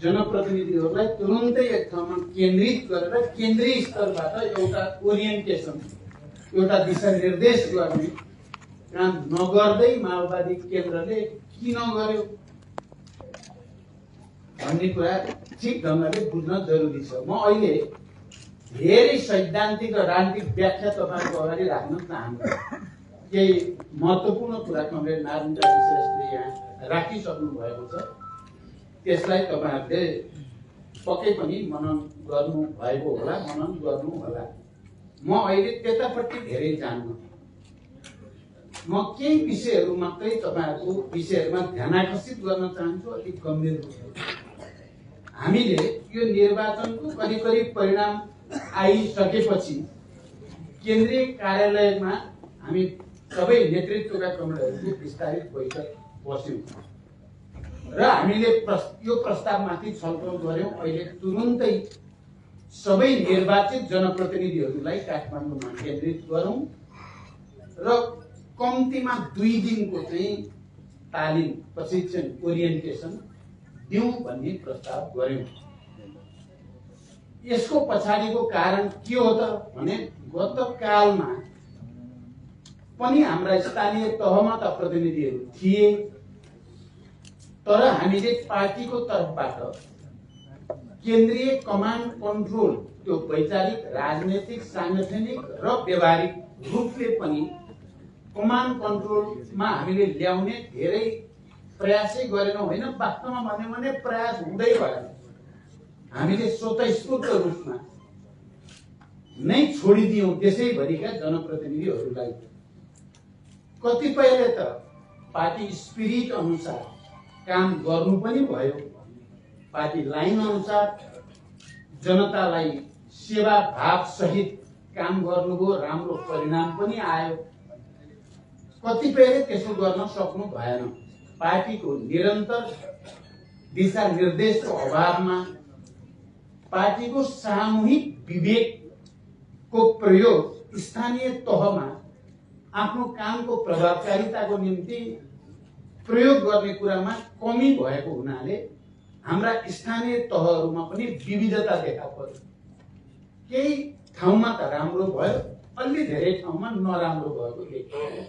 जनप्रतिनिधिहरूलाई तुरुन्तै एक ठाउँमा केन्द्रित गरेर केन्द्रीय स्तरबाट एउटा ओरिएन्टेसन, एउटा दिशानिर्देश गर्ने काम नगर्दै माओवादी केन्द्रले किन गर्यो भन्ने कुरा ठिक ढङ्गले बुझ्न जरुरी छ। म अहिले धेरै सैद्धान्तिक र राजनीतिक व्याख्या तपाईँको अगाडि राख्न चाहन्छु। केही महत्त्वपूर्ण कुरा कमरेड नारायण श्रेष्ठले यहाँ राखिसक्नु भएको छ, त्यसलाई तपाईहरुले पक्कै पनि मनन गर्नु भएको होला, मनन गर्नु होला। म अहिले त्यतापट्टि धेरै जान्न, म केही विषयहरू मात्रै तपाईहरुको विषयहरूमा ध्यान आकर्षित गर्न चाहन्छु। अलिक गम्भीर रूपमा हामीले यो निर्वाचनको करिब करिब परिणाम आइसकेपछि केन्द्रीय कार्यालयमा हामी सबै नेतृत्वका कमरेडहरूको विस्तारित बैठक बस्यौं र हामीले यो प्रस्तावमाथि छलफल गर्यौं। अहिले तुरुन्तै सबै निर्वाचित जनप्रतिनिधिहरूलाई काठमाडौँमा केन्द्रित गरौं र कम्तीमा 2 दिनको चाहिँ तालिम, प्रशिक्षण, ओरिएन्टेसन दिउँ भन्ने प्रस्ताव गर्यौं। यसको पछाडिको कारण के हो त भने गत कालमा पनि हाम्रा स्थानीय तहमा त प्रतिनिधिहरू थिए, तर हामीले पार्टीको तर्फबाट केन्द्रीय कमान्ड कन्ट्रोल, त्यो वैचारिक, राजनीतिक, सांगठनिक र व्यवहारिक रूपले पनि कमान्ड कन्ट्रोलमा हामीले ल्याउने धेरै प्रयासै गरेनौं। होइन, वास्तवमा भन्यो भने प्रयास हुँदै भएन। हामीले स्वतःस्फूर्त रूपमा नै छोडिदियौं देशैभरिका जनप्रतिनिधिहरूलाई। कतिपयले त पार्टी स्पिरिट अनुसार काम गर्नु पनि भयो, पार्टी लाइन अनुसार जनतालाई सेवा भाव सहित काम गर्नुभयो, राम्रो परिणाम पनि आयो। कतिपयले त्यसो गर्न सक्नु भएन। पार्टीको निरन्तर दिशा निर्देशको अभावमा, पार्टीको सामूहिक विवेकको प्रयोग स्थानीय तहमा आफ्नो कामको प्रभावकारिताको निम्ति प्रयोग गर्ने कुरामा कमी भएको हुनाले हाम्रा स्थानीय तहहरूमा पनि विविधता देखा पर्यो। केही ठाउँमा त राम्रो भयो, अलि धेरै ठाउँमा नराम्रो भएको देखियो।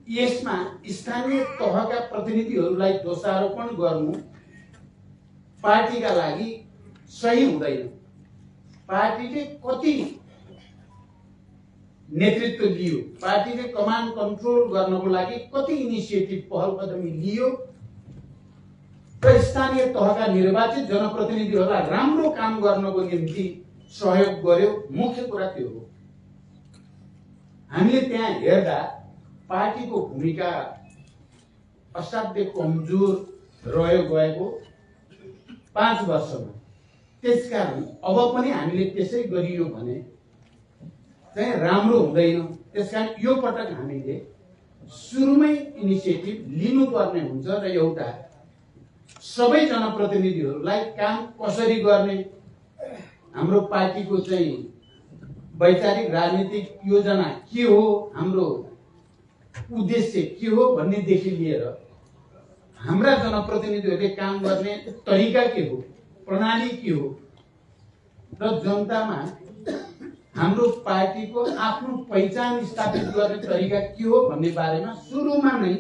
यसमा स्थानीय तहका प्रतिनिधिहरूलाई दोषारोपण गर्नु पार्टीका लागि सही हुँदैन। पार्टीले कति नेतृत्व लियो, पार्टीले कमान्ड कन्ट्रोल गर्नको लागि कति इनिसिएटिभ, पहल कदमी लियो र स्थानीय तहका निर्वाचित जनप्रतिनिधिहरूलाई राम्रो काम गर्नको निम्ति सहयोग गर्यो, मुख्य कुरा त्यो हो। हामीले त्यहाँ हेर्दा पार्टीको भूमिका असाध्यै कमजोर रह्यो गएको 5 वर्षमा। त्यसकारण अब पनि हामीले त्यसै गरियो भने चाहिँ राम्रो हुँदैन। त्यसकारण यो पटक हामीले सुरुमै इनिसिएटिभ लिनुपर्ने हुन्छ र एउटा सबै जनप्रतिनिधिहरूलाई काम कसरी गर्ने, हाम्रो पार्टीको चाहिँ वैचारिक राजनीतिक योजना के हो, हाम्रो उद्देश्य के हो भन्नेदेखि लिएर हाम्रा जनप्रतिनिधिहरूले काम गर्ने तरिका के हो, प्रणाली के हो र जनतामा हाम्रो पार्टीको आफ्नो पहिचान स्थापित गर्ने तरिका के हो भन्ने बारेमा सुरुमा नै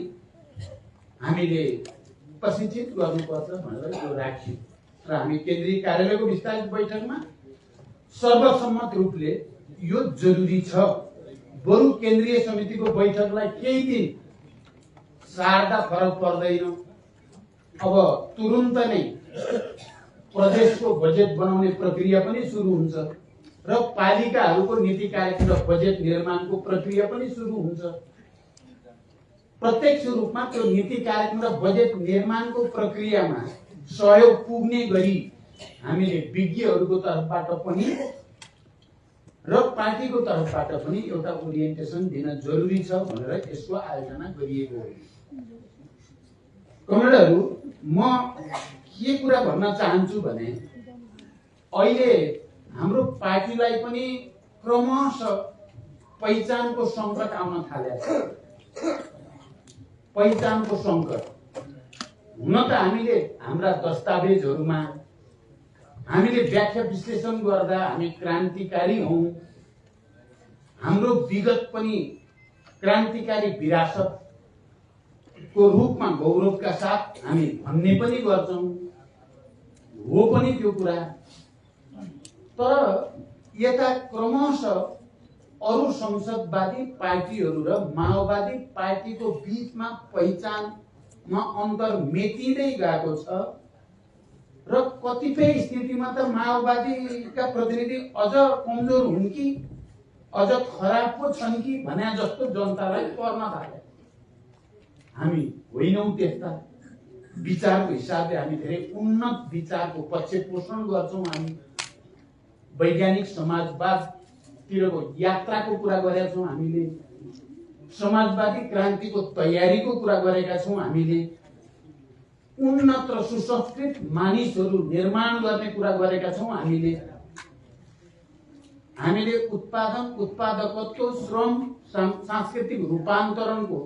हामीले प्रशिक्षित गर्नुपर्छ भनेर यो राख्यौं र हामी केन्द्रीय कार्यालयको विस्तारित बैठकमा सर्वसम्मत रूपले यो जरुरी छ। बरु केन्द्रीय समितिको बैठकलाई केही दिन सार्दा फरक पर्दैन। अब तुरुन्त नै प्रदेशको बजेट बनाउने प्रक्रिया पनि सुरु हुन्छ र पालिकाहरूको नीति कार्यक्रम र बजेट निर्माणको प्रक्रिया पनि सुरु हुन्छ। प्रत्यक्ष रूपमा त्यो नीति कार्यक्रम र बजेट निर्माणको प्रक्रियामा सहयोग पुग्ने गरी हामीले विज्ञहरूको तर्फबाट पनि र पार्टीको तर्फबाट पनि एउटा ओरिएन्टेसन दिन जरुरी छ भनेर यसको आयोजना गरिएको हो। कमरेडहरू, म के कुरा भन्न चाहन्छु भने अहिले हाम्रो पार्टीलाई पनि क्रमशः पहिचानको सङ्कट आउन थालेको छ। पहिचानको सङ्कट हुन त हामीले हाम्रा दस्तावेजहरूमा हामीले व्याख्या विश्लेषण गर्दा हामी क्रान्तिकारी हौं, हाम्रो विगत पनि क्रान्तिकारी विरासतको रूपमा गौरवका साथ हामी भन्ने पनि गर्छौं। हो पनि त्यो कुरा, तर यता क्रमशः अरु संसदवादी पार्टीहरू र माओवादी पार्टीको बीचमा पहिचानमा अन्तर मेटिँदै गएको छ र कतिपय स्थितिमा त माओवादीका प्रतिनिधि अझ कमजोर हुन् कि अझ खराब पो छन् कि भने जस्तो जनतालाई पर्न थाल्यो। हामी होइनौं त्यस्ता। विचारको हिसाबले हामी धेरै उन्नत विचारको पक्ष पोषण गर्छौं। हामी वैज्ञानिक समाजवादतिरको यात्राको कुरा गरेका छौं। हामीले समाजवादी क्रान्तिको तयारीको कुरा गरेका छौं। हामीले उन्नत र सुसंस्कृत मानिसहरू निर्माण गर्ने कुरा गरेका छौं। हामीले उत्पादन, उत्पादकत्व, श्रम, सांस्कृतिक रूपान्तरणको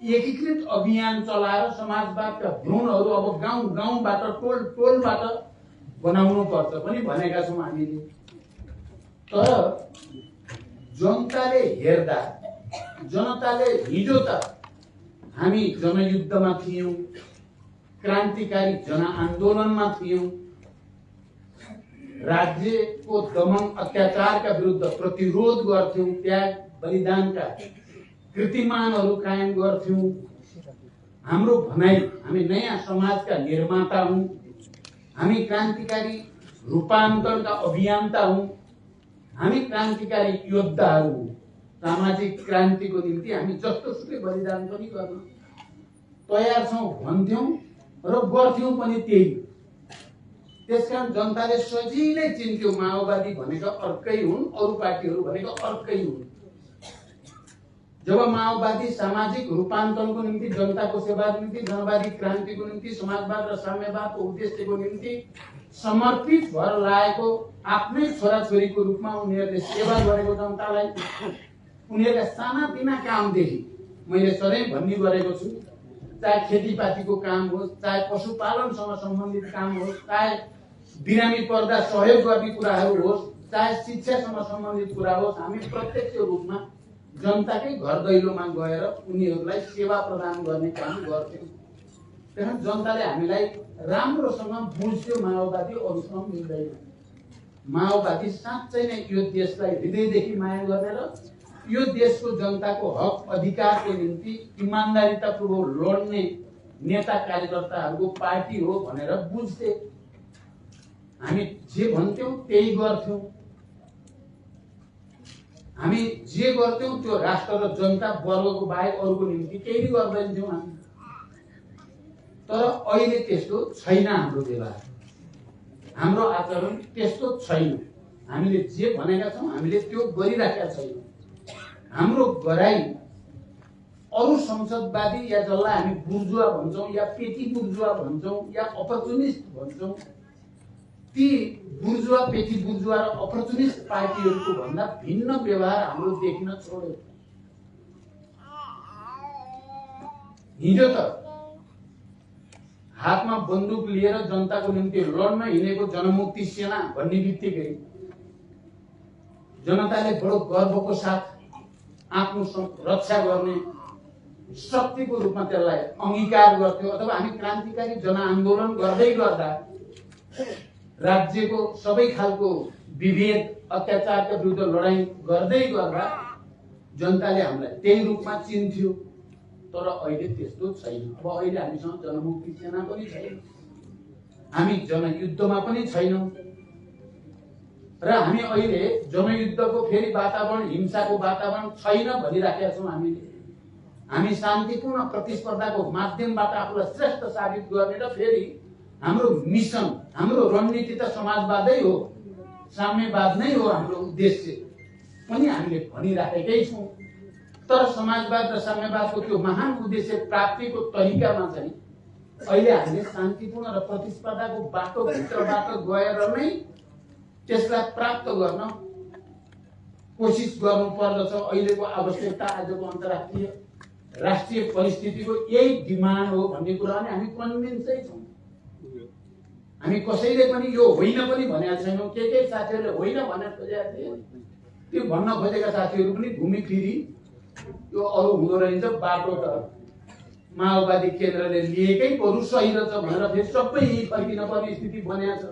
एकीकृत अभियान चलाएर समाजवादका भ्रूणहरू अब गाउँ गाउँबाट, टोल टोलबाट बनाउनु पर्छ पनि भनेका छौं हामीले। तर जनताले हेर्दा, जनताले हिजो त हामी जनयुद्धमा थियौं, क्रान्तिकारी जनआन्दोलनमा थियौं, राज्यको दमन अत्याचारका विरुद्ध प्रतिरोध गर्थ्यौं, त्याग बलिदानका कृतिमानहरू कायम गर्थ्यौं। हाम्रो भनाइ हामी नयाँ समाजका निर्माता हौं, हामी क्रान्तिकारी रूपान्तरणका अभियन्ता हौं, हामी क्रान्तिकारी योद्धाहरू हौं। सामाजिक क्रान्तिको निम्ति हामी जस्तोसुकै बलिदान पनि गर्न तयार छौं भन्थ्यौं र गर्थ्यौं पनि त्यही। त्यसकारण जनताले सजिलै चिन्थ्यो माओवादी भनेको अर्कै हुन्, अरु पार्टीहरू भनेको अर्कै हुन्। जब माओवादी सामाजिक रूपान्तरणको निम्ति, जनताको सेवाको निम्ति, जनवादी क्रान्तिको निम्ति, समाजवाद र साम्यवादको उद्देश्यको निम्ति समर्पित भएर लागेको आफ्नै छोराछोरीको रूपमा उनीहरूले सेवा गरेको जनतालाई उनीहरूका सानातिना कामदेखि मैले सधैँ भन्ने गरेको छु, चाहे खेतीपातीको काम होस्, चाहे पशुपालनसँग सम्बन्धित काम होस्, चाहे बिरामी पर्दा सहयोग गर्ने कुराहरू होस्, चाहे शिक्षासँग सम्बन्धित कुरा होस्, हामी प्रत्यक्ष रूपमा जनताकै घर दैलोमा गएर उनीहरूलाई सेवा प्रदान गर्ने काम गर्थ्यौं। त्यसैले जनताले हामीलाई राम्रोसँग बुझ्थ्यो, माओवादी अरूसँग मिल्दैन। माओवादी साँच्चै नै यो देशलाई हृदयदेखि माया गरेर यो देशको जनताको हक अधिकारको निम्ति इमानदारीतापूर्वक लड्ने नेता कार्यकर्ताहरूको पार्टी हो भनेर बुझ्थे। हामी जे भन्थ्यौं त्यही गर्थ्यौं। हामी जे गर्थ्यौं त्यो राष्ट्र र जनता वर्गको बाहेक अरूको निम्ति केही गर्दैनथ्यौं हामी। तर अहिले त्यस्तो छैन हाम्रो व्यवहार, हाम्रो आचरण त्यस्तो छैन। हामीले जे भनेका छौं हामीले त्यो गरिराखेका छैनौं। हाम्रो गराइ अरु संसदवादी या जसलाई हामी बुर्जुवा भन्छौं या पेटी बुर्जुवा भन्छौं या अपर्चुनिस्ट भन्छौं, ती बुर्जुवा, पेटी बुर्जुवा र अपर्चुनिस्ट पार्टीहरूको भन्दा भिन्न व्यवहार हाम्रो देखिन छोड्यो। हिजो त हातमा बन्दुक लिएर जनताको निम्ति लड्न हिँडेको जनमुक्ति सेना भन्ने बित्तिकै जनताले बडो गर्वको साथ आफ्नो रक्षा गर्ने शक्तिको रूपमा त्यसलाई अंगीकार गर्थ्यो। अथवा हामी क्रान्तिकारी जनआन्दोलन गर्दै गर्दा राज्यको सबै खालको विभेद, अत्याचारका विरुद्ध लडाईँ गर्दै गर्दा जनताले हामीलाई त्यही रूपमा चिन्थ्यो। तर अहिले त्यस्तो छैन। अब अहिले हामीसँग जनमुक्ति सेना पनि छैन, हामी जनयुद्धमा पनि छैनौं र हामी अहिले जनयुद्धको फेरि वातावरण, हिंसाको वातावरण छैन भनिराखेका छौं। हामी शान्तिपूर्ण प्रतिस्पर्धाको माध्यमबाट आफूलाई श्रेष्ठ साबित गर्ने र फेरि हाम्रो मिशन, हाम्रो रणनीति त समाजवादै हो, साम्यवाद नै हो हाम्रो उद्देश्य पनि हामीले भनिराखेकै छौं। तर समाजवाद र साम्यवादको त्यो महान उद्देश्य प्राप्तिको तरिकामा चाहिँ अहिले हामीले शान्तिपूर्ण र प्रतिस्पर्धाको बाटोभित्रबाट गएर नै त्यसलाई प्राप्त गर्न कोसिस गर्नु पर्दछ। अहिलेको आवश्यकता, आजको अन्तर्राष्ट्रिय राष्ट्रिय परिस्थितिको यही डिमान्ड हो भन्ने कुरा पनि हामी कन्भिन्सै छौँ। हामी कसैले पनि यो होइन पनि भनेका छैनौँ। के साथीहरूले होइन भन्न खोजेका थिए, त्यो भन्न खोजेका साथीहरू पनि घुमिफिरी यो अरू हुँदो रहेछ, बाटो त माओवादी केन्द्रले लिएकै बरु सही रहेछ भनेर फेरि सबै यही फर्किन पर्ने स्थिति बनेको छ।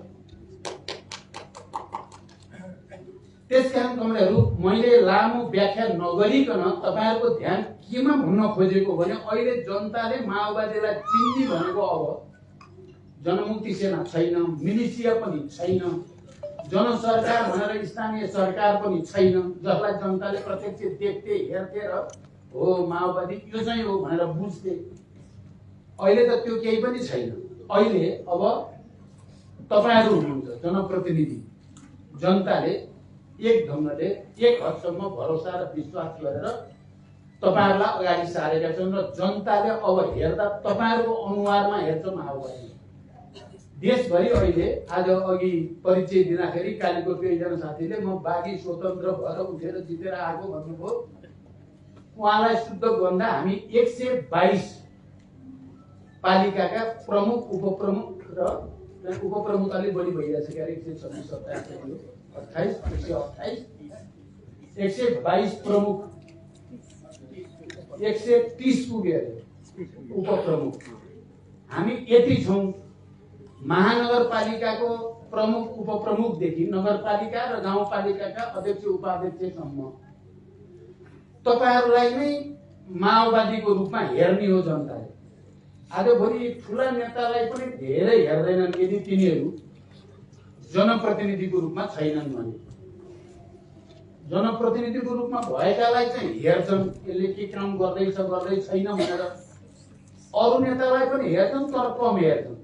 त्यसकारण कमरेडहरू, मैले लामो व्याख्या नगरिकन तपाईँहरूको ध्यान केमा भन्न खोजेको भने अहिले जनताले माओवादीलाई चिन्ने भनेको अब जनमुक्ति सेना छैन, मिलिसिया पनि छैन, जनसरकार भनेर स्थानीय सरकार पनि छैन, जसलाई जनताले प्रत्यक्ष देख्थे, हेर्थे र हो माओवादी यो चाहिँ हो भनेर बुझ्थे। अहिले त त्यो केही पनि छैन। अहिले अब तपाईँहरू हुनुहुन्छ जनप्रतिनिधि, जनताले एक ढङ्गले एक हदसम्म भरोसा र विश्वास गरेर तपाईँहरूलाई अगाडि सारेका छन् र जनताले अब हेर्दा तपाईँहरूको अनुहारमा हेर्छ माओवादी। देशभरि अहिले आज अघि परिचय दिँदाखेरि कालीकोटको एकजना साथीले म बागी स्वतन्त्र भएर उठेर जितेर आएको भन्नुभयो। उहाँलाई शुद्ध भन्दा हामी 122 पालिकाका प्रमुख उपप्रमुख र उपप्रमुख अलि बढी भइरहेछ क्यारे 126 128 122 प्रमुख 130 पुगे उपप्रमुख हामी यति छौँ। महानगरपालिकाको प्रमुख उपप्रमुखदेखि नगरपालिका र गाउँपालिकाका अध्यक्ष उपाध्यक्षसम्म तपाईहरुलाई नै माओवादीको रूपमा हेर्ने हो जनताले। आजभोलि ठुला नेतालाई पनि धेरै हेर्दैनन् यदि तिनीहरू जनप्रतिनिधिको रूपमा छैनन् भने। जनप्रतिनिधिको रूपमा भएकालाई चाहिँ हेर्छन्, यसले के काम गर्दैछ गर्दै छैन भनेर। अरू नेतालाई पनि हेर्छन् तर कम हेर्छन्।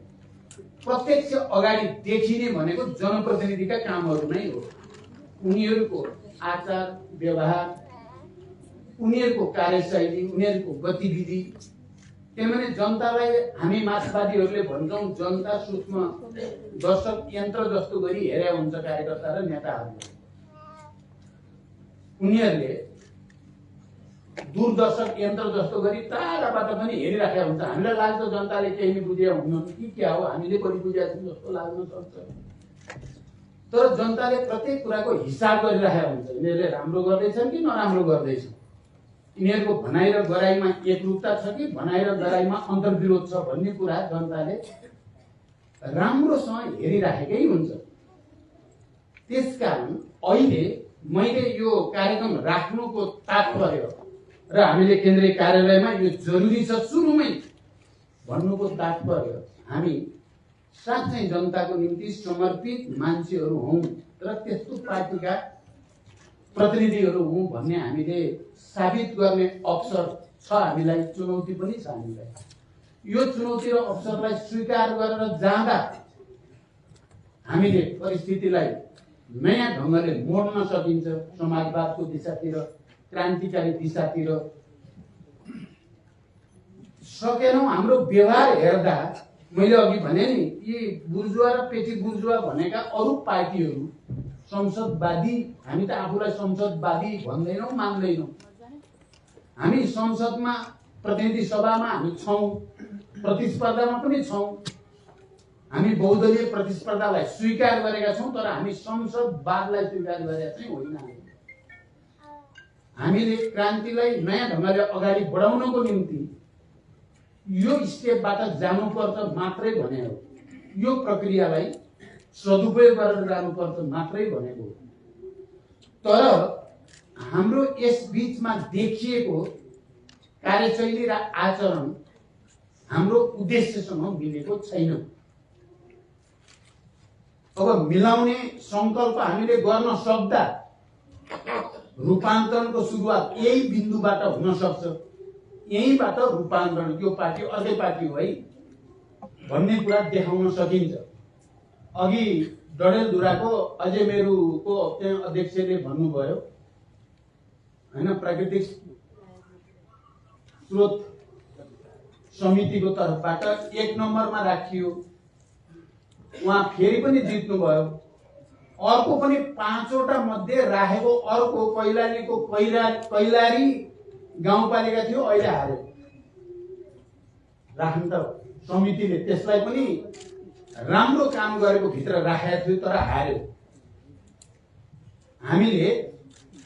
प्रत्यक्ष अगाडि देखिने भनेको जनप्रतिनिधिका कामहरू नै हो। उनीहरूको आचार व्यवहार, उनीहरूको कार्यशैली, उनीहरूको गतिविधि। किनभने जनतालाई हामी मार्क्सवादीहरूले भन्छौँ जनता सूक्ष्म दर्शक यन्त्र जस्तो गरी हेरे हुन्छ कार्यकर्ता र नेताहरूले। उनीहरूले दूरदर्शक यन्त्र जस्तो गरी टाढाबाट पनि हेरिराखेका हुन्छ। हामीलाई लाग्छ जनताले केही नै बुझेका हुनुहुन्न कि क्या हो, हामीले पनि बुझेका छौँ जस्तो लाग्न सक्छ। तर जनताले प्रत्येक कुराको हिसाब गरिराखेका हुन्छ। यिनीहरूले राम्रो गर्दैछन् कि नराम्रो गर्दैछन्, यिनीहरूको भनाइ र गराइमा एकरूपता छ कि भनाइ र गराइमा अन्तर्विरोध छ भन्ने कुरा जनताले राम्रोसँग हेरिराखेकै हुन्छ। त्यसकारण अहिले मैले यो कार्यक्रम राख्नुको तात्पर्य र हामीले केन्द्रीय कार्यालयमा यो जरुरी छ सुरुमै भन्नुको तात्पर्य हामी साँच्चै जनताको निम्ति समर्पित मान्छेहरू हौं र त्यस्तो पार्टीका प्रतिनिधिहरू हौं भन्ने हामीले साबित गर्ने अवसर छ। हामीलाई चुनौती पनि छ। हामीलाई यो चुनौती र अवसरलाई स्वीकार गरेर जाँदा हामीले परिस्थितिलाई नयाँ ढङ्गले मोड्न सकिन्छ। समाजवादको दिशातिर, क्रान्तिकारी दिशातिर सकेनौं। हाम्रो व्यवहार हेर्दा मैले अघि भने नि यी बुर्जुवा र पेटी बुर्जुवा भनेका अरू पार्टीहरू संसदवादी, हामी त आफूलाई संसदवादी भन्दैनौँ, मान्दैनौँ। हामी संसदमा प्रतिनिधि सभामा हामी छौँ, प्रतिस्पर्धामा पनि छौँ। हामी बहुदलीय प्रतिस्पर्धालाई स्वीकार गरेका छौँ तर हामी संसदवादलाई स्वीकार गरेका चाहिँ होइन। हामीले क्रान्तिलाई नयाँ ढङ्गले अगाडि बढाउनको निम्ति यो स्टेपबाट जानुपर्छ मात्रै भने हो। यो प्रक्रियालाई सदुपयोग गरेर जानुपर्छ मात्रै भनेको हो। तर हाम्रो यस बीचमा देखिएको कार्यशैली र आचरण हाम्रो उद्देश्यसँग मिलेको छैन। अब मिलाउने संकल्प हामीले गर्न सक्दा रूपान्तरणको सुरुवात यही बिन्दुबाट हुन सक्छ। यहीबाट रूपान्तरण, त्यो पार्टी अर्कै पार्टी हो है भन्ने कुरा देखाउन सकिन्छ। अघि डडेलधुराको अझै मेरुको त्यहाँ अध्यक्षले भन्नुभयो हैन, प्राकृतिक स्रोत समितिको तर्फबाट 1 नम्बरमा राखियो। उहाँ फेरि पनि जित्नुभयो। अर्को पनि 5 वटा मध्ये राखेको अर्को कैलालीको कैलारी गाउँपालिका थियो, अहिले हार्यो। राख्नु त समितिले त्यसलाई पनि राम्रो काम गरेको भित्र राखेको थियो, तर हार्यो। हामीले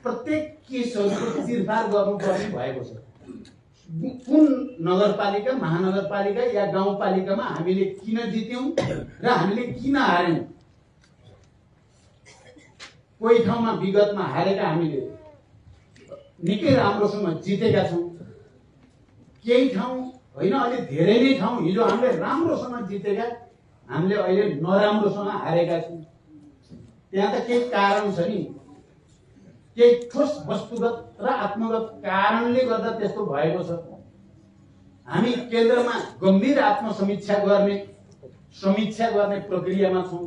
प्रत्येक केसहरूको चिरफार गर्नुपर्ने भएको छ। कुन नगरपालिका, महानगरपालिका या गाउँपालिकामा हामीले किन जित्यौं र हामीले किन हार्यौं। कोही ठाउँमा विगतमा हारेका हामीले निकै राम्रोसँग जितेका छौं, केही ठाउँ होइन, अहिले धेरै नै ठाउँ हिजो हामीले राम्रोसँग जितेका, हामीले अहिले नराम्रोसँग हारेका छौं। त्यहाँ त केही कारण छ नि, केही ठोस वस्तुगत र आत्मगत कारणले गर्दा त्यस्तो भएको छ। हामी केन्द्रमा गम्भीर आत्मसमीक्षा गर्ने प्रक्रियामा छौं।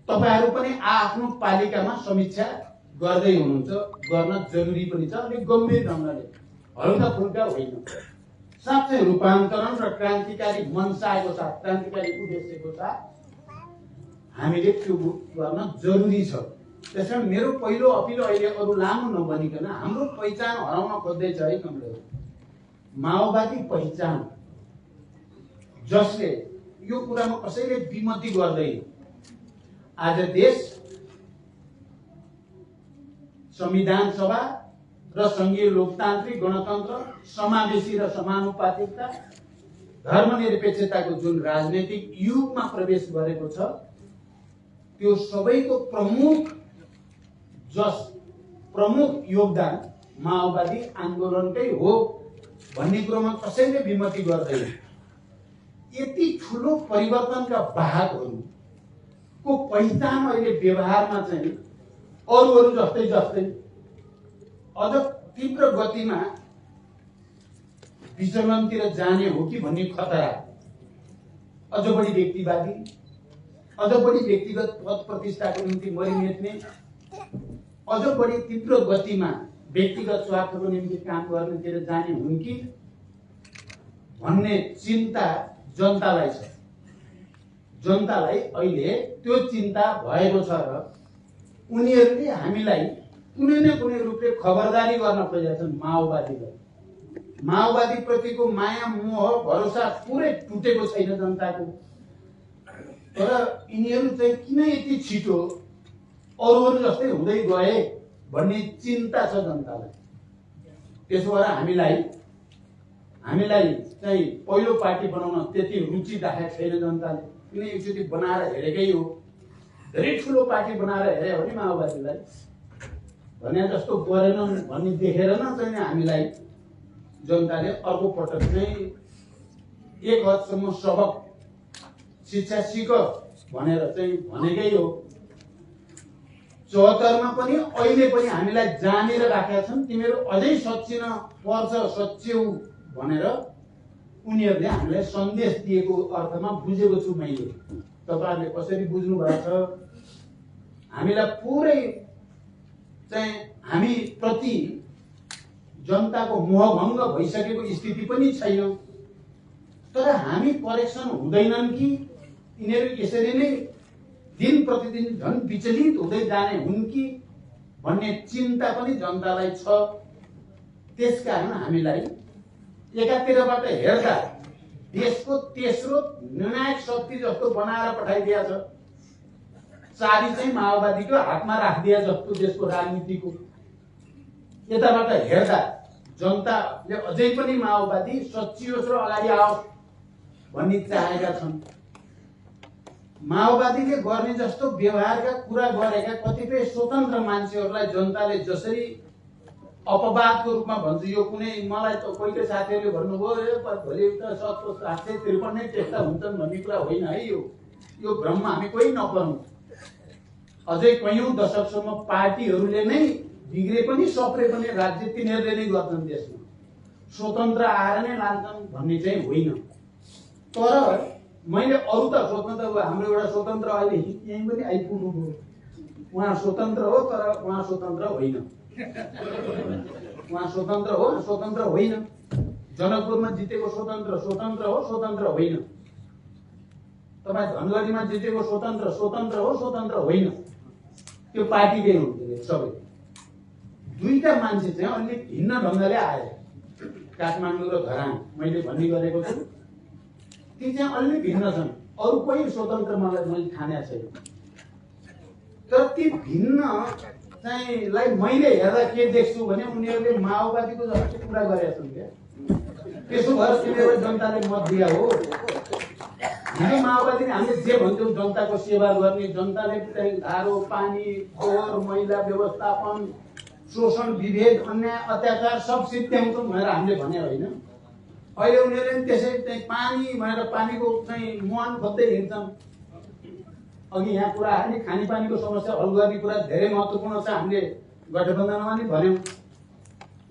तपाईहरु पनि आफ्नो पालिकामा समीक्षा गर्दै हुनुहुन्छ, गर्न जरुरी पनि छ, अलिक गम्भीर ढंगले, हल्का फुल्का होइन। साँच्चै रूपान्तरण र क्रान्तिकारी मनसायको साथ, क्रान्तिकारी उद्देश्यको साथ हामीले त्यो गर्न जरुरी छ। त्यसैले मेरो पहिलो अपिल अहिले अरु लामो नबनिकन हाम्रो पहिचान हराउन खोज्दैछ है कमरेड। माओवादी पहिचान जसले यो कुरामा कसैले विमति गर्दैन। आज देश संविधान सभा र संघीय लोकतान्त्रिक गणतन्त्र, समावेशी र समानुपातिकता, धर्मनिरपेक्षताको जुन राजनीतिक युगमा प्रवेश गरेको छ, त्यो सबैको प्रमुख योगदान माओवादी आन्दोलनकै हो भन्ने कुरोमा कसैले विमति गर्दैन। यति ठूलो परिवर्तनका वाहकहरूको पहिचान अहिले व्यवहारमा चाहिँ अरू जस्तै अझ तीव्र गतिमा विचलनतिर जाने हो कि भन्ने खतरा, अझ बढी व्यक्तिवादी, अझ बढी व्यक्तिगत पद प्रतिष्ठाको निम्ति मरिमेट्ने, अझ बढी तीव्र गतिमा व्यक्तिगत स्वार्थको निम्ति काम गर्नेतिर जाने हुन् कि भन्ने चिन्ता जनतालाई छ। जनतालाई अहिले त्यो चिन्ता भएको छ र उनीहरूले हामीलाई कुनै न कुनै रूपले खबरदारी गर्न खोजेका छन्। माओवादी प्रतिको माया, मोह, भरोसा पुरै टुटेको छैन जनताको। तर यिनीहरू चाहिँ किन यति छिटो अरू जस्तै हुँदै गए भन्ने चिन्ता छ जनतालाई। त्यसो भएर हामीलाई चाहिँ पहिलो पार्टी बनाउन त्यति रुचि राखेको छैन जनताले, किन एकचोटि बनाएर हेरेकै हो। धेरै ठुलो पार्टी बनाएर हेर्यो भने माओवादीलाई भने जस्तो गरेनन् भन्ने देखेर न चाहिँ हामीलाई जनताले अर्को पटक चाहिँ एक हदसम्म सबक शिक्षा सिक भनेर चाहिँ भनेकै हो। 74 मा पनि अहिले पनि हामीलाई जानेर राखेका छन्, तिमीहरू अझै सच्चिन पर्छ, सच्चियौ भनेर उनीहरूले हामीलाई सन्देश दिएको अर्थमा बुझेको छु मैले। तपाईहरुले कसरी बुझ्नु भएको छ, हामीलाई पुरै चाहिँ हामी प्रति जनताको मोहभङ्ग भइसकेको स्थिति पनि छैन। तर हामी परीक्षण हुँदैनन् कि यिनीहरू यसरी नै दिन प्रतिदिन झन् विचलित हुँदै जाने हुन् कि भन्ने चिन्ता पनि जनतालाई छ। त्यसकारण हामीलाई एकातिरबाट हेर्दा देशको तेस्रो निर्णायक शक्ति जस्तो बनाएर पठाइदिया छ। चाबी चाहिँ माओवादीको हातमा राखिदिया जस्तो देशको राजनीतिको। यताबाट हेर्दा जनताले अझै पनि माओवादी सच्चियोस् र अगाडि आओस् भन्ने चाहेका छन्। माओवादीले गर्ने जस्तो व्यवहारका कुरा गरेका कतिपय स्वतन्त्र मान्छेहरूलाई जनताले जसरी अपवादको रूपमा भन्छ, यो कुनै मलाई त कोही साथीहरूले भन्नुभयो भोलि त 753 नै त्यस्ता हुन्छन् भन्ने कुरा होइन है। यो भ्रममा हामी कोही नपर्नु। अझै कयौं दशकसम्म पार्टीहरूले नै बिग्रे पनि सप्रे पनि राज्य तिनीहरूले नै गर्छन्। देशमा स्वतन्त्र आएर नै लान्छन् भन्ने चाहिँ होइन। तर मैले अरू त स्वतन्त्र, हाम्रो एउटा स्वतन्त्र अहिले यहीँ पनि आइपुग्नु भयो, उहाँ स्वतन्त्र हो तर उहाँ स्वतन्त्र होइन। उहाँ स्वतन्त्र हो, स्वतन्त्र होइन। जनकपुरमा जितेको स्वतन्त्र हो, स्वतन्त्र होइन। तपाईँ धनगढीमा जितेको स्वतन्त्र हो, स्वतन्त्र होइन। त्यो पार्टीकै हुन् सबै। दुईटा मान्छे चाहिँ अलिक भिन्न ढङ्गले आए। काठमाडौँ र धरान मैले भन्ने गरेको छु, ती चाहिँ अलि भिन्न छन्। अरू कोही स्वतन्त्र मलाई मैले ठानेको छैन। तर ती भिन्न चाहिँ लाई मैले हेर्दा के देख्छु भने उनीहरूले माओवादीको जस्तो कुरा गरेका छन् क्या। त्यसो भएर तिनीहरूलाई जनताले मत दिया हो। हिजो माओवादीले हामीले जे भन्छौँ जनताको सेवा गर्ने, जनताले चाहिँ धारो, पानी, फोहोर, मैला व्यवस्थापन, शोषण, विभेद, अन्याय, अत्याचार सब सिद्ध्याउँछौँ भनेर हामीले भने होइन। अहिले उनीहरूले त्यसै चाहिँ पानी भनेर पानीको चाहिँ मुहान खोज्दै हिँड्छन्। अघि यहाँ कुरा आयो, खानेपानीको समस्या हल गर्ने कुरा धेरै महत्त्वपूर्ण छ, हामीले गठबन्धनमा नि भन्यौँ।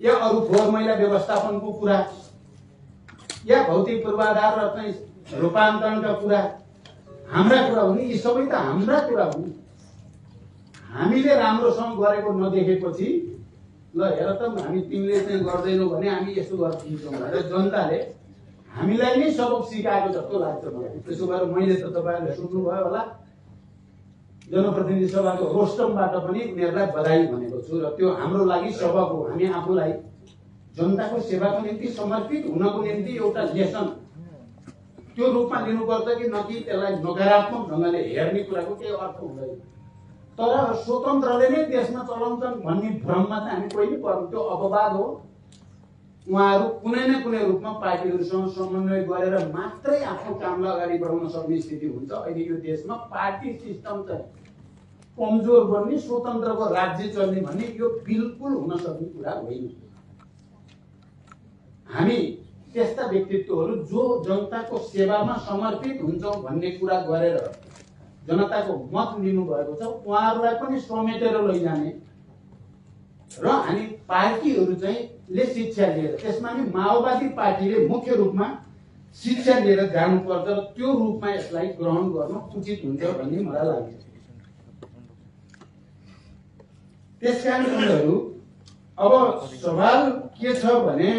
या अरू फोहोर मैला व्यवस्थापनको कुरा, या भौतिक पूर्वाधार र चाहिँ रूपान्तरणका कुरा हाम्रा कुरा हुन्। यी सबै त हाम्रा कुरा हुन्। हामीले राम्रोसँग गरेको नदेखेपछि ल हेर त हामी तिमीले चाहिँ गर्दैनौ भने हामी यसो गर्छौँ भनेर जनताले हामीलाई नै सबक सिकाएको जस्तो लाग्छ मलाई। त्यसो भएर मैले त तपाईँहरूले सुन्नुभयो होला, जनप्रतिनिधि सभाको रोस्टमबाट पनि उनीहरूलाई बधाई भनेको छु र त्यो हाम्रो लागि सबक हो। हामी आफूलाई जनताको सेवाको निम्ति समर्पित हुनको निम्ति एउटा लेसन त्यो रूपमा लिनुपर्छ कि न कि त्यसलाई नकारात्मक ढङ्गले हेर्ने कुराको केही अर्थ हुँदैन। तर स्वतन्त्रले नै देशमा चलाउँछन् भन्ने भ्रममा चाहिँ हामी कोही नै पर्नु, त्यो अपवाद हो। उहाँहरू कुनै न कुनै रूपमा पार्टीहरूसँग समन्वय गरेर मात्रै आफ्नो कामलाई अगाडि बढाउन सक्ने स्थिति हुन्छ। अहिले यो देशमा पार्टी सिस्टम चाहिँ कमजोर बन्ने, स्वतन्त्रको राज्य चल्ने भन्ने यो बिल्कुल हुन सक्ने कुरा होइन। हामी त्यस्ता व्यक्तित्वहरू जो जनताको सेवामा समर्पित हुन्छौँ भन्ने कुरा गरेर जनताको मत लिनुभएको छ, उहाँहरूलाई पनि समेटेर लैजाने र हामी पार्टीहरू चाहिँ ले शिक्षा लिएर, त्यसमा नि माओवादी पार्टीले मुख्य रूपमा शिक्षा लिएर जानुपर्छ र त्यो रूपमा यसलाई ग्रहण गर्नु उचित हुन्छ भन्ने मलाई लाग्छ। त्यसकारण उनीहरू अब सवाल के छ भने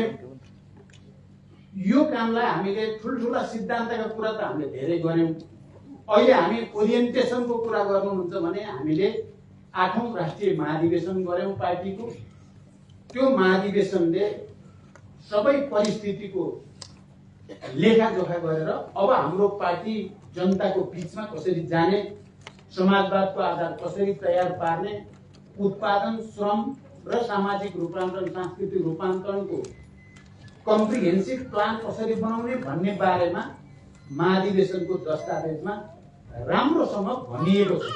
यो कामलाई हामीले ठुल्ठुला सिद्धान्तका कुरा त हामीले धेरै गर्यौं। अहिले हामी ओरिएन्टेसनको कुरा गर्नुहुन्छ भने हामीले 8औं राष्ट्रिय महाधिवेशन गर्यौं पार्टीको। त्यो महाधिवेशनले सबै परिस्थितिको लेखाजोखा गरेर अब हाम्रो पार्टी जनताको बीचमा कसरी जाने, समाजवादको आधार कसरी तयार पार्ने, उत्पादन, श्रम र सामाजिक रूपान्तरण, सांस्कृतिक रूपान्तरणको कम्प्रिहेन्सिभ प्लान कसरी बनाउने भन्ने बारेमा महाधिवेशनको दस्तावेजमा राम्रोसँग भनिएको छ।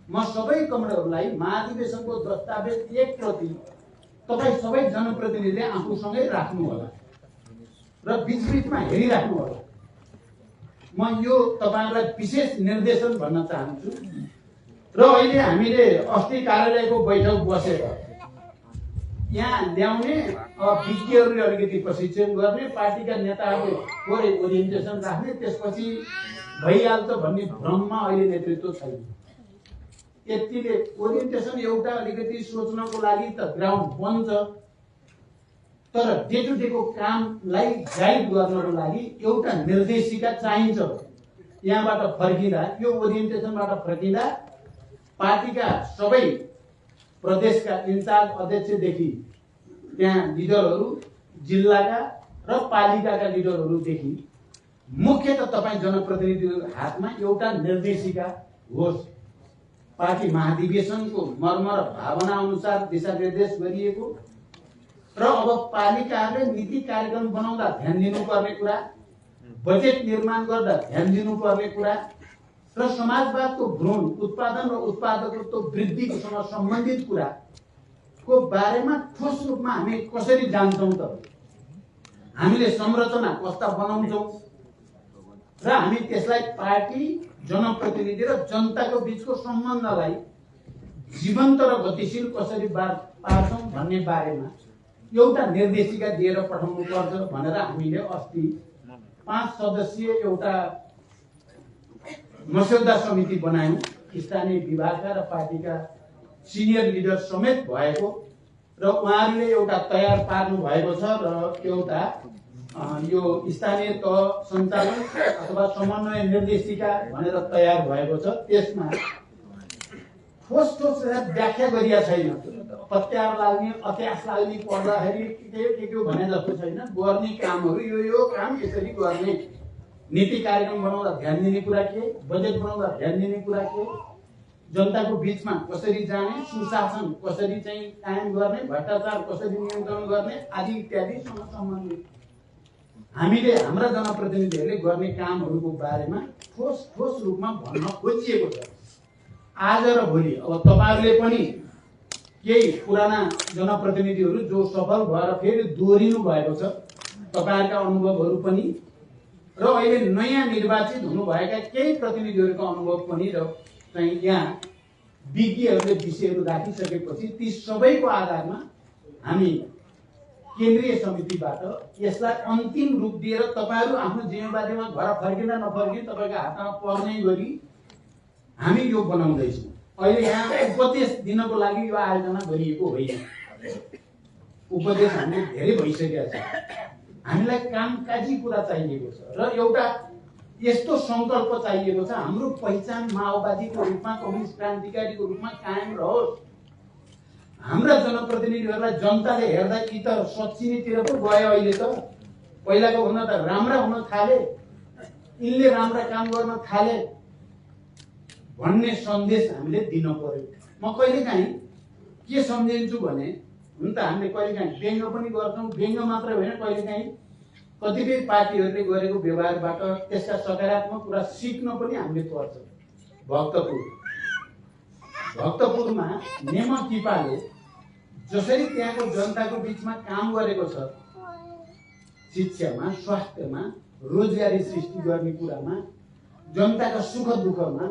म सबै कमरेडहरूलाई महाधिवेशनको दस्तावेज एक प्रति तपाईँ सबै जनप्रतिनिधिले आफूसँगै राख्नु होला र बीचबीचमा हेरिराख्नु होला। म यो तपाईहरुलाई विशेष निर्देशन भन्न चाहन्छु। र अहिले हामीले अस्ति कार्यालयको बैठक बसेर यहाँ ल्याउने विज्ञहरूले अलिकति प्रशिक्षण गर्ने, पार्टीका नेताहरूले थोरै ओरिएन्टेसन राख्ने, त्यसपछि भइहाल्छ भन्ने भ्रममा अहिले नेतृत्व छैन। यतिले ओरिएन्टेसन एउटा अलिकति सोच्नको लागि त ग्राउन्ड बन्छ, तर डे टु डे को कामलाई गाइड गर्नको लागि एउटा निर्देशिका चाहिन्छ। यहाँबाट फर्किँदा, यो ओरिएन्टेसनबाट फर्किँदा पार्टीका सबै प्रदेशका इन्चार्ज अध्यक्षदेखि त्यहाँ लिडरहरू, जिल्लाका र पालिकाका लिडरहरूदेखि मुख्यतः तपाईँ जनप्रतिनिधिको हातमा एउटा निर्देशिका होस्। पार्टी महाधिवेशनको मर्म र भावना अनुसार दिशानिर्देश गरिएको र अब पालिकाहरूले नीति कार्यक्रम बनाउँदा ध्यान दिनुपर्ने कुरा, बजेट निर्माण गर्दा ध्यान दिनुपर्ने कुरा र समाजवादको भ्रूण उत्पादन र उत्पादकत्व वृद्धिसँग सम्बन्धित कुराको बारेमा ठोस रूपमा हामी कसरी जान्छौँ त, हामीले संरचना कस्ता बनाउँछौँ र हामी त्यसलाई पार्टी, जनप्रतिनिधि र जनताको बीचको सम्बन्धलाई जीवन्त र गतिशील कसरी पार्छौँ भन्ने बारेमा एउटा निर्देशिका दिएर पठाउनु पर्छ भनेर हामीले अस्ति 5 सदस्यीय एउटा मस्यौदा समिति बनायौं। स्थानीय विभागका र पार्टीका सिनियर लिडर समेत भएको र उहाँहरूले एउटा तयार पार्नु भएको छ र एउटा यो स्थानीय तह सञ्चालन अथवा समन्वय निर्देशिका भनेर तयार भएको छ। त्यसमा ठोस व्याख्या गरिया छैन। पत्यार लाग्ने अत्यास लाग्ने पढ्दाखेरि के भने जस्तो छैन। गर्ने कामहरू यो काम यसरी गर्ने, नीति कार्यक्रम बनाउँदा ध्यान दिने कुरा के, बजेट बनाउँदा ध्यान दिने कुरा के, जनताको बीचमा कसरी जाने, सुशासन कसरी चाहिँ कायम गर्ने, भ्रष्टाचार कसरी नियन्त्रण गर्ने आदि इत्यादिसँग सम्बन्धित हामीले हाम्रा जनप्रतिनिधिहरूले गर्ने कामहरूको बारेमा ठोस रूपमा भन्न खोजिएको छ। आज र भोलि अब तपाईहरुले पनि केही पुराना जनप्रतिनिधिहरू जो सफल भएर फेरि दोहोरिनु भएको छ, तपाईहरुका अनुभवहरू पनि र अहिले नयाँ निर्वाचित हुनुभएका केही प्रतिनिधिहरूको अनुभव पनि र चाहिँ यहाँ विज्ञहरूले विषयहरू राखिसकेपछि ती सबैको आधारमा हामी केन्द्रीय समितिबाट यसलाई अन्तिम रूप दिएर तपाईहरु आफ्नो जिम्मेवारीमा घर फर्किँदा नफर्किन तपाईको हातमा पर्ने गरी हामी यो बनाउँदैछौँ। अहिले यहाँ उपदेश दिनको लागि यो आयोजना गरिएको होइन। उपदेश हामीले धेरै भइसकेका छ। हामीलाई कामकाजी कुरा चाहिएको छ र एउटा यस्तो संकल्प चाहिएको छ हाम्रो पहिचान माओवादीको रूपमा, कम्युनिस्ट क्रान्तिकारीको रूपमा कायम रहोस्। हाम्रा जनप्रतिनिधिहरूलाई जनताले हेर्दा कि त सच्चिनीतिर पो गयो, अहिले त पहिलाको भन्दा त राम्रा हुन थाले, यिनले राम्रा काम गर्न थाले भन्ने सन्देश हामीले दिन पर्यो। म कहिलेकाहीँ के सम्झिन्छु भने, हुन त हामीले कहिलेकाहीँ व्यङ्ग पनि गर्छौँ, व्यङ्ग मात्र होइन कहिलेकाहीँ कतिपय पार्टीहरूले गरेको व्यवहारबाट त्यसका सकारात्मक कुरा सिक्न पनि हामीले पर्छ। भक्तपुरमा नेम किपाले जसरी त्यहाँको जनताको बीचमा काम गरेको छ, शिक्षामा, स्वास्थ्यमा, रोजगारी सृष्टि गर्ने कुरामा, जनताका सुख दुःखमा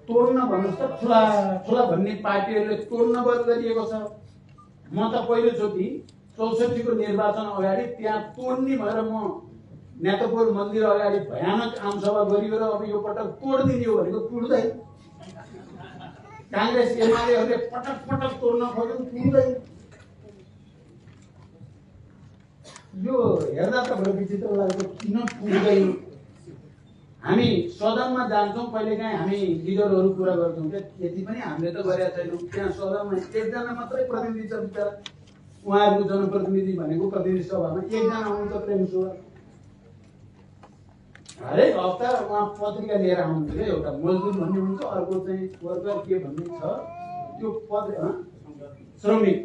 तोड्न भन्नुस् त ठुला भन्ने पार्टीहरूले तोड्न बल गरिएको छ। म त पहिलोचोटि 64 को निर्वाचन अगाडि त्यहाँ तोड्ने भएर म नेतपुर मन्दिर अगाडि भयानक आमसभा गरियो र अब यो पटक तोड्दिने हो भनेको टुट्दै। कांग्रेस एमालेहरूले पटक तोड्न खोज्यो, टुट्दै। यो हेर्दा त बडो विचित्र लाग्छ, किन टुट्दैन। हामी सदनमा जान्छौँ, कहिलेकाहीँ हामी लिडरहरू कुरा गर्छौँ, यति पनि हामीले त गरेका छैनौँ। त्यहाँ सदनमा एकजना मात्रै प्रतिनिधि छ बिचरा, उहाँहरूको जनप्रतिनिधि भनेको प्रतिनिधि सभामा एकजना हुनुहुन्छ, प्रेम सुवार। हरेक हप्ता उहाँ पत्रिका लिएर आउनुहुन्छ। एउटा मजदुर भन्ने हुन्छ, अर्को चाहिँ वर्कर के भन्ने छ, त्यो श्रमिक,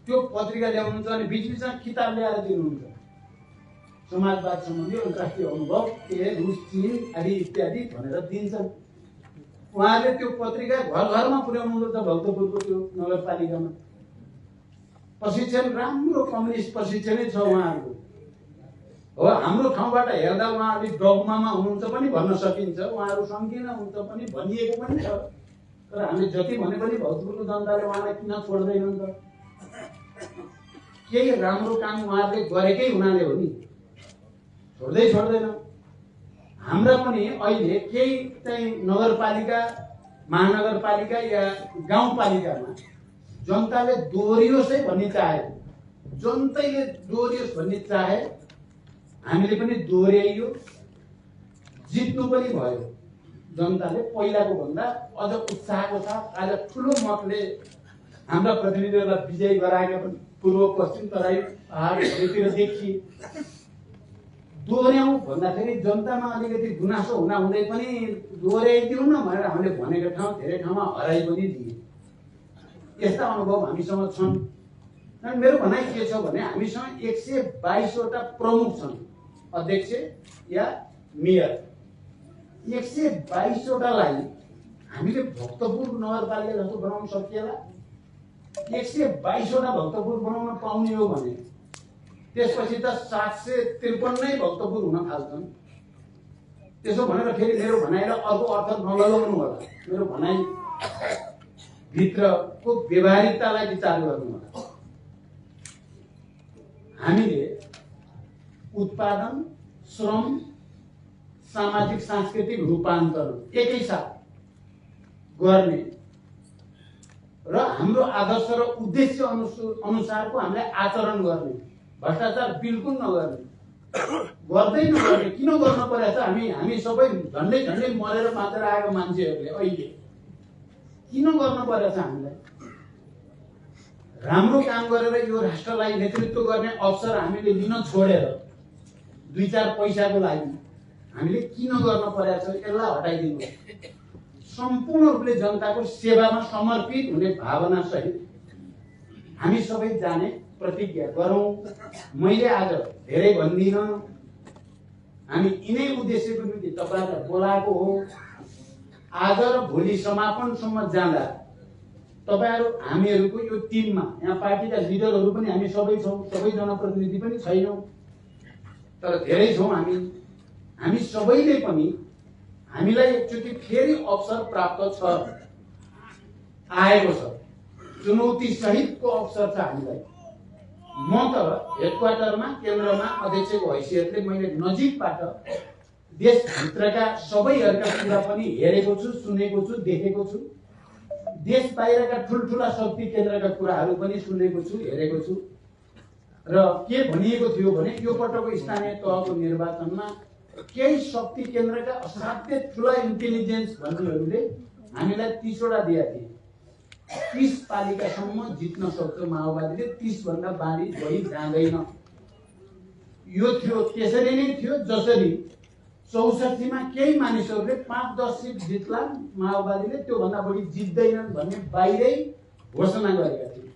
त्यो पत्रिका ल्याउनुहुन्छ अनि बीचमा किताब ल्याएर दिनुहुन्छ। समाजवाद सम्बन्धी अन्तर्राष्ट्रिय अनुभव के रुस, चीन आदि इत्यादि भनेर दिन्छन्। उहाँले त्यो पत्रिका घरमा पुर्याउनुहुन्छ भक्तपुरको त्यो नगरपालिकामा। प्रशिक्षण राम्रो कम्युनिस्ट प्रशिक्षणै छ उहाँहरूको। हो, हाम्रो ठाउँबाट हेर्दा उहाँ अलिक डगमामा हुनुहुन्छ पनि भन्न सकिन्छ, उहाँहरू संकीर्ण हुन्छ पनि भनिएको पनि छ। तर हामीले जति भने पनि भक्तपुरको जनताले उहाँलाई किन छोड्दैनन् त? केही राम्रो काम उहाँहरूले गरेकै हुनाले हो नि, छोड्दैन। हाम्रा पनि अहिले केही चाहिँ नगरपालिका, महानगरपालिका या गाउँपालिकामा जनताले दोहोरियोस् है भन्ने चाहे, जनताले दोहोरियोस् भन्ने चाहे, हामीले पनि दोहोर्याइयो, जित्नु पनि भयो। जनताले पहिलाको भन्दा अझ उत्साहको साथ आज ठुलो मतले हाम्रा प्रतिनिधिहरूलाई विजयी गराएका पनि पूर्व, पश्चिम, तराई, पहाडहरूतिर देखिए। दोहोर्याउँ भन्दाखेरि जनतामा अलिकति गुनासो हुँदै पनि दोहोर्याइदिउँ न भनेर हामीले भनेको ठाउँ धेरै ठाउँमा हराइ पनि दिए। यस्ता अनुभव हामीसँग छन्। मेरो भनाइ के छ भने, हामीसँग 122 वटा प्रमुख छन्, अध्यक्ष या मेयर। 122 वटालाई हामीले भक्तपुर नगरपालिका जस्तो बनाउन सकिएला? 122 वटा भक्तपुर बनाउन पाउने हो भने त्यसपछि त 753 नै भक्तपुर हुन थाल्छन्। त्यसो भनेर फेरि मेरो भनाइलाई अर्को अर्थ नलगाउनु होला। मेरो भनाइ भित्रको व्यवहारिकतालाई विचार गर्नु होला। हामीले उत्पादन, श्रम, सामाजिक सांस्कृतिक रूपान्तरण एकैसाथ गर्ने र हाम्रो आदर्श र उद्देश्य अनुसारको हामीले आचरण गर्ने, भ्रष्टाचार बिल्कुल नगर्ने, गर्दै नगर्ने। किन गर्न परेछ? हामी सबै झन्डै मरेर बाँचेर आएको मान्छेहरूले अहिले किन गर्नु परेछ हामीलाई? राम्रो काम गरेर यो राष्ट्रलाई नेतृत्व गर्ने अवसर हामीले लिन छोडेर 2-4 पैसाको लागि हामीले किन गर्न परेछ? यसलाई हटाइदिनु। सम्पूर्ण रूपले जनताको सेवामा समर्पित हुने भावना सहित हामी सबै जाने प्रतिज्ञा गरौँ। मैले आज धेरै भन्दिनँ, हामी यिनै उद्देश्यको निम्ति तपाईहरुलाई बोलाएको हो। आज र भोलि समापनसम्म जाँदा तपाईहरु हामीहरुको यो टिममा, यहाँ पार्टीका लिडरहरु पनि हामी सबै छौं, सबै जनप्रतिनिधि पनि छैनौं, तर धेरै छौं हामी सबैले पनि हामीलाई एकचोटि फेरि अवसर प्राप्त छ, आएको छ, चुनौती सहितको अवसर छ हामीलाई। म त हेडक्वार्टरमा केन्द्रमा अध्यक्षको हैसियतले मैले नजिकबाट देशभित्रका सबैहरुका कुरा पनि हेरेको छु, सुनेको छु, देखेको छु। देश बाहिरका ठुलठुला शक्ति केन्द्रका कुराहरू पनि सुनेको छु, हेरेको छु। र के भनिएको थियो भने यो पटकको स्थानीय तहको निर्वाचनमा केही शक्ति केन्द्रका असाध्य ठुला इन्टेलिजेन्स भन्नेहरूले हामीलाई 30 वटा दिए थिए। 30 पालिकासम्म जित्न सक्छ माओवादीले, 30 भन्दा बढी जाँदैन। यो थियो, त्यसरी नै थियो जसरी 64 मा केही मानिसहरूले 5-10 सिट जित्ला माओवादीले, त्यो भन्दा बढी जित्दैनन् भन्ने बाहिरै घोषणा गरेका थिए।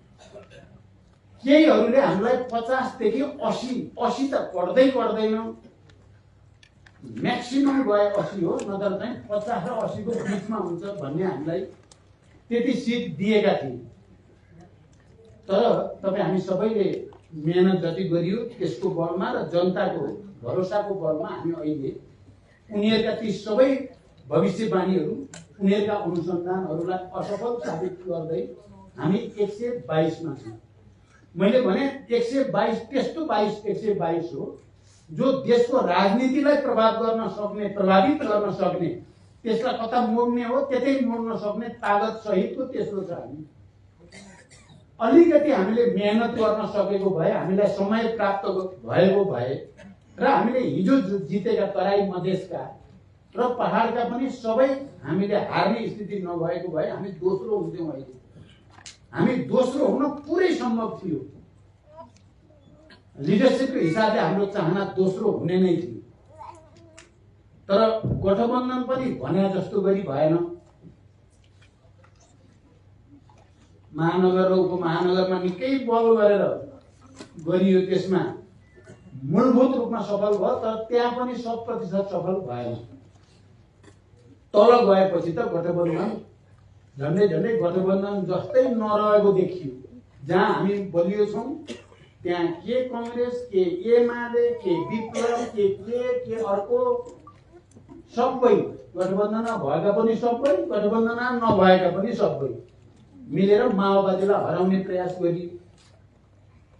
केहीहरूले हामीलाई 50 देखि 80 त पढ्दैन, म्याक्सिमम गए 80 हो, नत्र चाहिँ 50 र 80 को बीचमा हुन्छ भन्ने हामीलाई त्यति सिट दिएका थिए। तर तपाई हामी सबैले मेहनत जति गरियो त्यसको बलमा र जनताको भरोसाको बलमा हामी अहिले उनीहरुका ती सबै भविष्यवाणीहरू, उनीहरुका अनुसन्धानहरूलाई असफल साबित गर्दै हामी 122 मा छौं। मैले भने 122 त्यस्तो 122 हो जो देशको राजनीतिलाई प्रभावित गर्न सक्ने, त्यसलाई कता मोड्ने हो त्यतै मोड्न सक्ने तागत सहितको तेस्रो छ हामी। अलिकति हामीले मेहनत गर्न सकेको भए, हामीलाई समय प्राप्त भएको भए र हामीले हिजो जितेका तराई मधेसका र पहाडका पनि सबै हामीले हार्ने स्थिति नभएको भए हामी दोस्रो हुन्थ्यौं। अहिले हामी दोस्रो हुन पुरै सम्भव थियो। लिडरशिपको हिसाबले हाम्रो चाहना दोस्रो हुने नै थियो, तर गठबन्धन पनि भने जस्तो गरी भएन। महानगर र उपमहानगरमा निकै बल गरेर गरियो, त्यसमा मूलभूत रूपमा सफल भयो, तर त्यहाँ पनि 100% सफल भएन। तल गएपछि त गठबन्धन झन्डै गठबन्धन जस्तै नरहेको देखियो। जहाँ हामी बलियो छौं त्यहाँ के कांग्रेस, के एमाले, के विप्लव, के अर्को सबै, गठबन्धनमा भएका पनि सबै, गठबन्धनमा नभएका पनि सबै मिलेर माओवादीलाई हराउने प्रयास गरियो।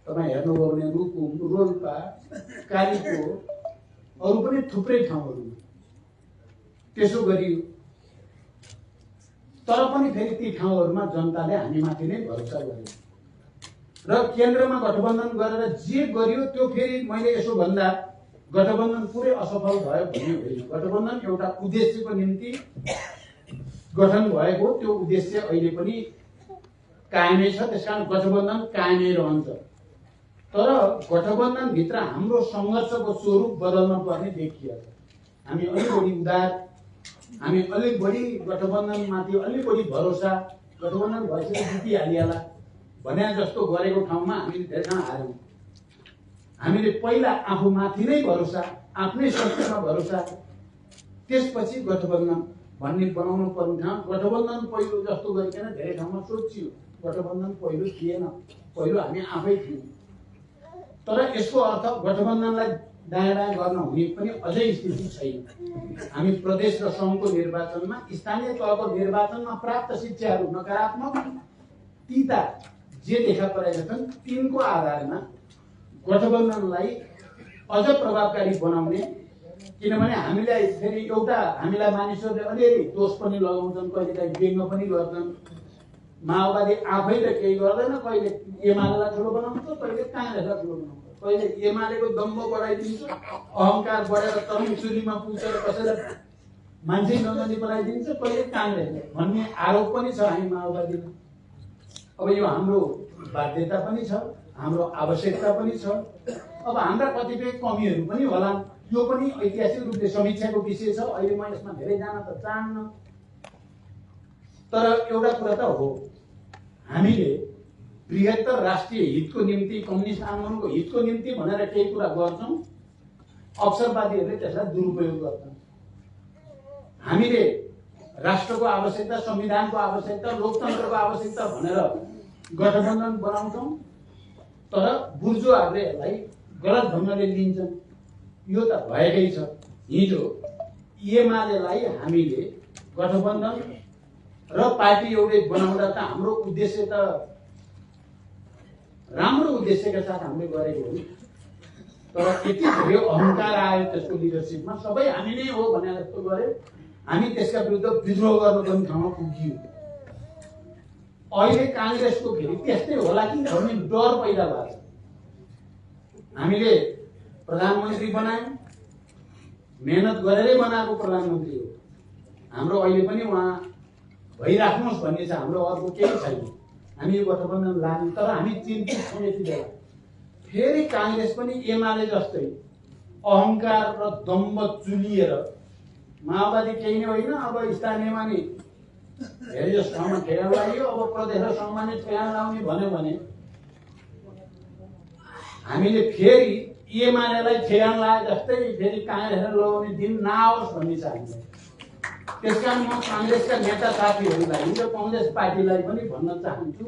तपाई हेर्नुभयो भने रुकुम, रोल्पा, कालीकोट, अरु पनि थुप्रै ठाउँहरू त्यसो गरियो। तर पनि फेरि ती ठाउँहरूमा जनताले हामीमाथि नै भरोसा गर्यो र केन्द्रमा गठबन्धन गरेर जे गरियो त्यो फेरि मैले यसो भन्दा गठबन्धन पुरै असफल भयो भन्ने होइन। गठबन्धन एउटा उद्देश्यको निम्ति गठन भएको, त्यो उद्देश्य अहिले पनि कायमै छ, त्यसकारण गठबन्धन कायमै रहन्छ। तर गठबन्धन भित्र हाम्रो संघर्षको स्वरूप बदल्न पर्ने देखियो। हामी अलि बढी उदार, हामी अलि बढी गठबन्धनमाथि अलि बढी भरोसा, गठबन्धन भएपछि जितिहालिएला भने जस्तो गरेको ठाउँमा हामीले धेरैजना हार्यौं। हामीले पहिला आफूमाथि नै भरोसा, आफ्नै शक्तिमा भरोसा, त्यसपछि गठबन्धन भन्ने बनाउनु पर्ने ठाउँ गठबन्धन पहिलो जस्तो गरिकन धेरै ठाउँमा सोचियो। गठबन्धन पहिलो थिएन, पहिलो हामी आफै थियौं। तर यसको अर्थ गठबन्धनलाई दायाँ गर्न हुने पनि अझै स्थिति छैन। हामी प्रदेश र सङ्घको निर्वाचनमा, स्थानीय तहको निर्वाचनमा प्राप्त शिक्षाहरू नकारात्मक तीता जे देखा परेका छन् तिनको आधारमा गठबन्धनलाई अझ प्रभावकारी बनाउने, किनभने हामीलाई फेरि एउटा हामीलाई मानिसहरूले अलिअलि दोष पनि लगाउँछन्, कहिलेकाहीँ व्यङ्ग पनि गर्छन्। माओवादी आफैले केही गर्दैन, कहिले एमालेलाई ठुलो बनाउँछ, कहिले कांग्रेसलाई ठुलो बनाउँछ, कहिले एमालेको दम्ब बढाइदिन्छ, अहंकार बढेर तरुण चुरीमा पुगेर कसैलाई मान्छे नगर्ने बनाइदिन्छ कहिले काङ्ग्रेसले भन्ने आरोप पनि छ हामी माओवादीमा। अब यो हाम्रो बाध्यता पनि छ, हाम्रो आवश्यकता पनि छ। अब हाम्रा कतिपय कमीहरू पनि होला, यो पनि ऐतिहासिक रूपले समीक्षाको विषय छ। अहिले म यसमा धेरै जान त चाहन्न, तर एउटा कुरा त हो, हामीले बृहत्तर राष्ट्रिय हितको निम्ति, कम्युनिस्ट आन्दोलनको हितको निम्ति भनेर केही कुरा गर्छौँ, अवसरवादीहरूले त्यसलाई दुरुपयोग गर्छन्। हामीले राष्ट्रको आवश्यकता, संविधानको आवश्यकता, लोकतन्त्रको आवश्यकता भनेर गठबन्धन बनाउँछौँ, तर बुर्जुवाहरूले यसलाई गलत ढङ्गले लिन्छन्। यो त भएकै छ। हिजो एमालेलाई हामीले गठबन्धन र पार्टी एउटै बनाउँदा त हाम्रो उद्देश्य त राम्रो उद्देश्यका साथ हामीले गरेको हो, तर यति धेरै अहङ्कार आयो त्यसको लिडरसिपमा, सबै हामी नै हो भने जस्तो गरे। हामी त्यसका विरुद्ध विद्रोह गर्नु पनि ठाउँमा पुग्यौँ। अहिले काङ्ग्रेसको फेरि त्यस्तै होला कि भन्ने डर पैदा भएको छ। हामीले प्रधानमन्त्री बनायौँ, मेहनत गरेरै बनाएको प्रधानमन्त्री हो। हाम्रो अहिले पनि उहाँ भइराख्नुहोस् भन्ने छ, हाम्रो अर्को केही छैन। हामी यो गठबन्धन लाने, तर हामी चिन्तित छौँ यति बेला फेरि काङ्ग्रेस पनि एमाले जस्तै अहङ्कार र दम्भ चुलिएर, माओवादी केही नै होइन, अब स्थानीयमा नि धेरै जस्तो ठाउँमा ठेगान लाग्यो, अब प्रदेश र सङ्घमा नै ठेगान लाउने भन्यो भने हामीले फेरि एमालेलाई ठेगान लाए जस्तै फेरि काङ्ग्रेसलाई लगाउने दिन नआओस् भन्ने छ हामीलाई। त्यस कारण म काङ्ग्रेसका नेता साथीहरूलाई र कङ्ग्रेस पार्टीलाई पनि भन्न चाहन्छु,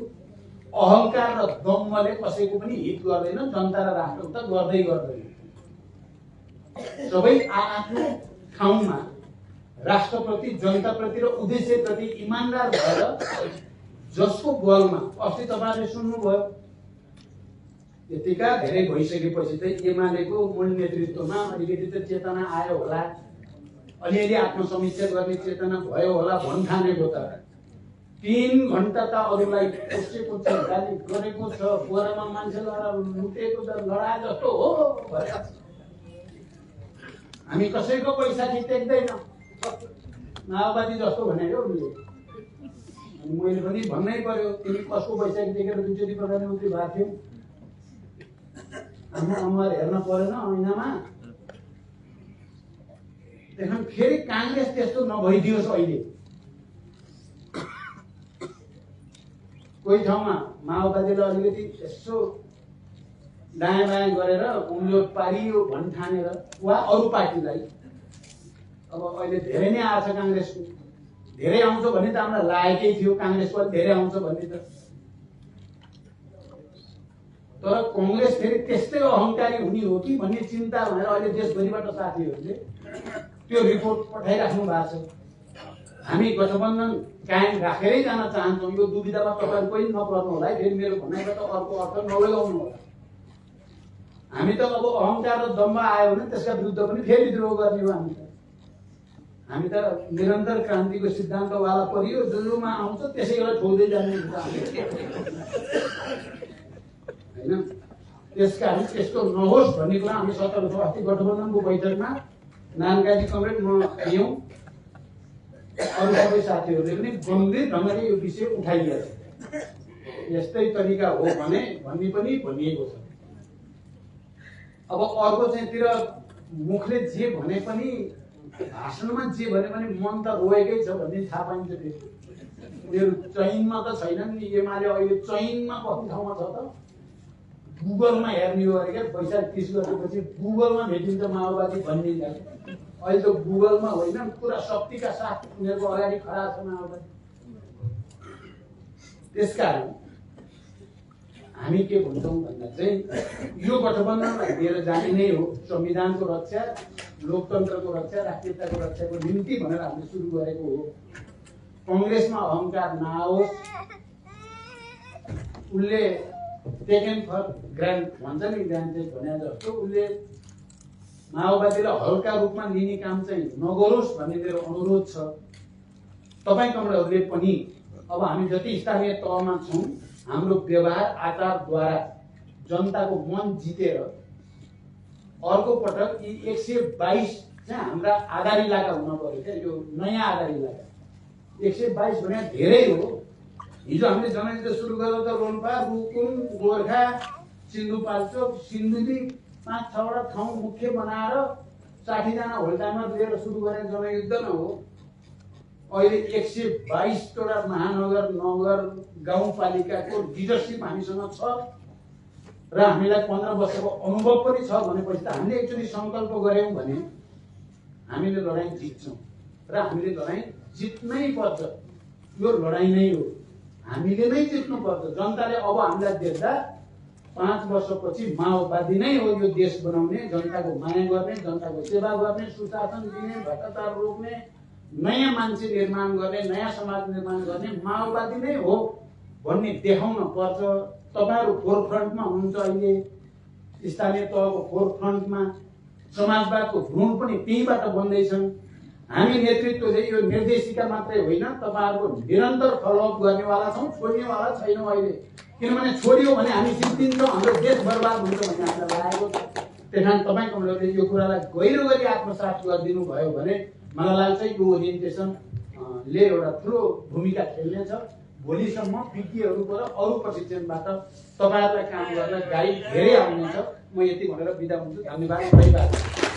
अहङ्कार र दम्भले कसैको पनि हित गर्दैन, जनता र राष्ट्रको त गर्दै गर्दैन। सबै आफ्नो ठाउँमा राष्ट्रप्रति, जनताप्रति र उद्देश्यप्रति इमान्दार भएर, जसको बलमा अस्ति तपाईँहरूले सुन्नुभयो, यतिका धेरै भइसकेपछि त एमालेको मूल नेतृत्वमा अलिकति त चेतना आयो होला, अलिअलि आत्मसमीक्षा गर्ने चेतना भयो होला भन्ठानेको त 3 घण्टा त अरूलाई कोसेको छ, गाली गरेको छ, गोरामा मान्छे लुटेको त लडा जस्तो हो भने हामी कसैको पैसा टेक्दैन, माओवादी जस्तो भनेको उसले। अनि मैले पनि भन्नै पर्यो, तिमी कसको पैसा टेकेर दुईचोटि प्रधानमन्त्री भएको थियौ, आफ्नो अनुहार हेर्न परेन ऐनामा। त्यहाँ फेरि काङ्ग्रेस त्यस्तो नभइदियोस्। अहिले कोही ठाउँमा माओवादीले अलिकति यसो दायाँ बायाँ गरेर उम्लियो पारियो भन्ठानेर, वा अरू पार्टीलाई, अब अहिले धेरै नै आएको छ काङ्ग्रेसको, धेरै आउँछ भने त हामीलाई लागेकै थियो काङ्ग्रेसको धेरै आउँछ भन्ने त, तर कङ्ग्रेस फेरि त्यस्तै अहङ्कारी हुने हो कि भन्ने चिन्ता भनेर अहिले देशभरिबाट साथीहरूले त्यो रिपोर्ट पठाइराख्नु भएको छ। हामी गठबन्धन कायम राखेरै जान चाहन्छौँ। यो दुविधामा तपाईँहरू कोही नपर्नु होला है, फेरि मेरो भनाइबाट अर्को अर्थ नलगाउनु होला। हामी त अब अहङ्कार र दम्भ आयो भने त्यसका विरुद्ध पनि फेरि विद्रोह गर्ने हो। हामी त निरन्तर क्रान्तिको सिद्धान्तवाला परियो, जोमा आउँछ त्यसैलाई छोड्दै जाने होइन। त्यसकारण त्यस्तो नहोस् भन्ने कुरा हामी सतर्क छौँ। अस्ति गठबन्धनको बैठकमा नानकाजी कमरेड म थियौँ, अरू सबै साथीहरूले पनि गम्भीर ढङ्गले यो विषय उठाइएको छ। यस्तै तरिका हो भने भन्ने पनि भनिएको छ। अब अर्को चाहिँ तिर मुखले जे भने पनि, भाषणमा जे भने पनि मन त रोएकै छ भन्ने थाहा पाइन्छ। उनीहरू चैनमा त छैनन् नि, एमाले अहिले चैनमा कति ठाउँमा छ त, गुगलमा हेर्ने हो अरे क्या, पैसा 30 गरेपछि गुगलमा भेटिन्छ माओवादी भन्ने। अहिले त गुगलमा होइन, पुरा शक्तिका साथ उनीहरूको अगाडि खडा छ माओवादी। त्यसकारण हामी के भन्छौँ भन्दा चाहिँ यो गठबन्धनलाई लिएर जाने नै हो। संविधानको रक्षा, लोकतन्त्रको रक्षा, राष्ट्रियताको रक्षाको निम्ति भनेर हामीले सुरु गरेको हो। कङ्ग्रेसमा अहङ्कार नआओस्, उसले टेकन फर ग्रान्ट भन्छ नि, ग्रान्ट चाहिँ भने जस्तो उसले माओवादीलाई हल्का रूपमा लिने काम चाहिँ नगरोस् भन्ने मेरो अनुरोध छ। तपाईँ कमरेडहरूले पनि अब हामी जति स्थानीय तहमा छौँ, हाम्रो व्यवहार आचारद्वारा जनताको मन जितेर अर्को पटक यी 122 चाहिँ हाम्रा आधार इलाका हुन पर्यो क्या। यो नयाँ आधार इलाका 122 भने धेरै हो। हिजो हामीले जनयुद्ध सुरु गर्दा त रोल्पा, रुकुम, गोर्खा, सिन्धुपाल्चोक, सिन्धुली 5-6वटा ठाउँ मुख्य बनाएर 60 जना होल्टाइमर लिएर सुरु गरेर जनयुद्ध न हो। अहिले 122वटा महानगर, नगर, गाउँपालिकाको लिडरसिप हामीसँग छ र हामीलाई 15 वर्षको अनुभव पनि छ भनेपछि त हामीले एकचोटि सङ्कल्प गर्यौँ भने हामीले लडाईँ जित्छौँ र हामीले लडाईँ जित्नै पर्छ। यो लडाईँ नै हो, हामीले नै जित्नुपर्छ। जनताले अब हामीलाई देख्दा 5 वर्षपछि माओवादी नै हो यो देश बनाउने, जनताको माया गर्ने, जनताको सेवा गर्ने, सुशासन दिने, भ्रष्टाचार रोक्ने, नयाँ मान्छे निर्माण गर्ने, नयाँ समाज निर्माण गर्ने माओवादी नै हो भन्ने देखाउन पर्छ। तपाईहरु फोरफ्रन्टमा हुनुहुन्छ, अहिले स्थानीय तहको फोरफ्रन्टमा समाजवादको भ्रूण पनि त्यहीबाट बन्दैछन्। हामी नेतृत्वले यो निर्देशिका मात्रै होइन, तपाईहरुको निरन्तर फलोअप गर्नेवाला छौँ, छोड्नेवाला छैनौँ अहिले। किनभने छोड्यो भने हामी जित्दिन्छौँ, हाम्रो देश बर्बाद हुन्छ भन्ने हामीलाई लागेको छ। त्यसकारण तपाईकोहरूले यो कुरालाई गहिरो गरी आत्मसात गरिदिनु भयो भने मलाई लाग्छ यो ओरिएन्टेसनले एउटा ठुलो भूमिका खेल्नेछ। भोलिसम्म विज्ञहरूबाट अरू प्रशिक्षणबाट तपाईहरुलाई काम गर्न गाइड धेरै आउनेछ। म यति भनेर बिदा हुन्छु। धन्यवाद।